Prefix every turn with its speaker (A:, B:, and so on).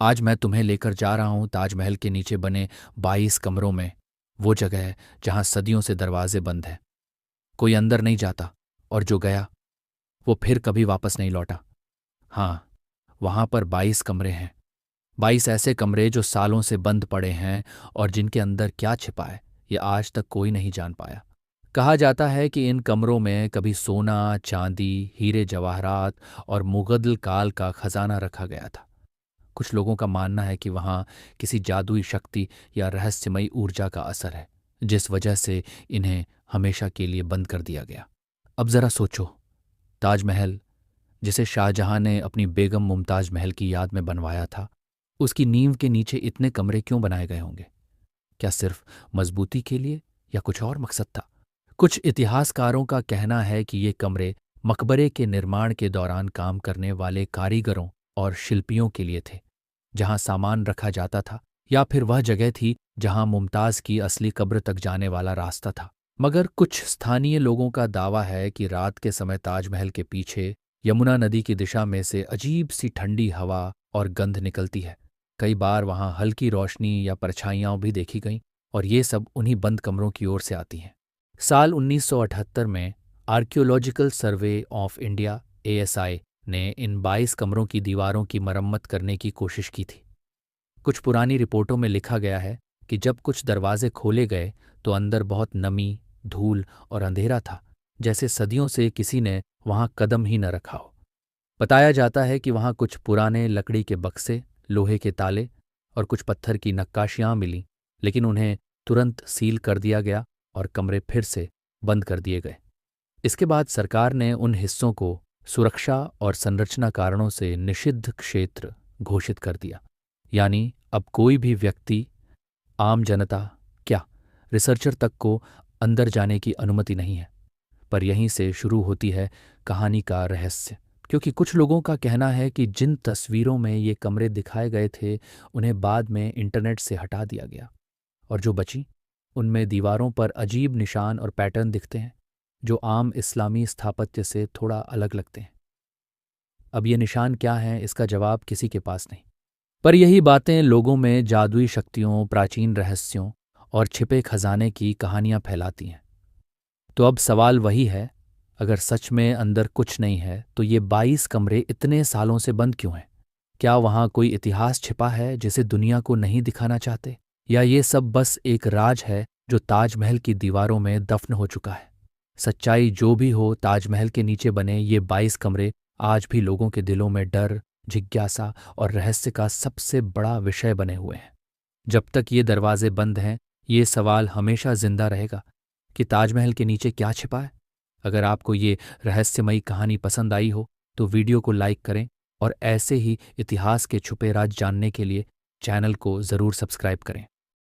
A: आज मैं तुम्हें लेकर जा रहा हूं ताजमहल के नीचे बने 22 कमरों में। वो जगह है जहां सदियों से दरवाजे बंद हैं। कोई अंदर नहीं जाता, और जो गया वो फिर कभी वापस नहीं लौटा। हाँ, वहां पर 22 कमरे हैं। 22 ऐसे कमरे जो सालों से बंद पड़े हैं, और जिनके अंदर क्या छिपा है ये आज तक कोई नहीं जान पाया। कहा जाता है कि इन कमरों में कभी सोना, चांदी, हीरे जवाहरात और मुगल काल का खजाना रखा गया था। कुछ लोगों का मानना है कि वहां किसी जादुई शक्ति या रहस्यमयी ऊर्जा का असर है, जिस वजह से इन्हें हमेशा के लिए बंद कर दिया गया। अब जरा सोचो, ताजमहल, जिसे शाहजहां ने अपनी बेगम मुमताज महल की याद में बनवाया था, उसकी नींव के नीचे इतने कमरे क्यों बनाए गए होंगे? क्या सिर्फ मजबूती के लिए, या कुछ और मकसद था? कुछ इतिहासकारों का कहना है कि ये कमरे मकबरे के निर्माण के दौरान काम करने वाले कारीगरों और शिल्पियों के लिए थे, जहां सामान रखा जाता था, या फिर वह जगह थी जहां मुमताज की असली कब्र तक जाने वाला रास्ता था। मगर कुछ स्थानीय लोगों का दावा है कि रात के समय ताजमहल के पीछे यमुना नदी की दिशा में से अजीब सी ठंडी हवा और गंध निकलती है। कई बार वहां हल्की रोशनी या परछाइयां भी देखी गईं, और ये सब उन्हीं बंद कमरों की ओर से आती हैं। साल 1978 में archaeological survey of India (ASI) ने इन 22 कमरों की दीवारों की मरम्मत करने की कोशिश की थी। कुछ पुरानी रिपोर्टों में लिखा गया है कि जब कुछ दरवाजे खोले गए तो अंदर बहुत नमी, धूल और अंधेरा था, जैसे सदियों से किसी ने वहां कदम ही न रखा हो। बताया जाता है कि वहां कुछ पुराने लकड़ी के बक्से, लोहे के ताले और कुछ पत्थर की नक्काशियां मिलीं, लेकिन उन्हें तुरंत सील कर दिया गया और कमरे फिर से बंद कर दिए गए। इसके बाद सरकार ने उन हिस्सों को सुरक्षा और संरचना कारणों से निषिद्ध क्षेत्र घोषित कर दिया। यानी अब कोई भी व्यक्ति, आम जनता, क्या रिसर्चर तक को अंदर जाने की अनुमति नहीं है। पर यहीं से शुरू होती है कहानी का रहस्य, क्योंकि कुछ लोगों का कहना है कि जिन तस्वीरों में ये कमरे दिखाए गए थे उन्हें बाद में इंटरनेट से हटा दिया गया, और जो बची उनमें दीवारों पर अजीब निशान और पैटर्न दिखते हैं जो आम इस्लामी स्थापत्य से थोड़ा अलग लगते हैं। अब ये निशान क्या हैं, इसका जवाब किसी के पास नहीं। पर यही बातें लोगों में जादुई शक्तियों, प्राचीन रहस्यों और छिपे खजाने की कहानियां फैलाती हैं। तो अब सवाल वही है, अगर सच में अंदर कुछ नहीं है तो ये 22 कमरे इतने सालों से बंद क्यों हैं? क्या वहां कोई इतिहास छिपा है जिसे दुनिया को नहीं दिखाना चाहते, या ये सब बस एक राज है जो ताजमहल की दीवारों में दफन हो चुका है? सच्चाई जो भी हो, ताजमहल के नीचे बने ये 22 कमरे आज भी लोगों के दिलों में डर, जिज्ञासा और रहस्य का सबसे बड़ा विषय बने हुए हैं। जब तक ये दरवाजे बंद हैं, ये सवाल हमेशा जिंदा रहेगा कि ताजमहल के नीचे क्या छिपा है। अगर आपको ये रहस्यमयी कहानी पसंद आई हो तो वीडियो को लाइक करें, और ऐसे ही इतिहास के छुपे राज जानने के लिए चैनल को ज़रूर सब्सक्राइब करें।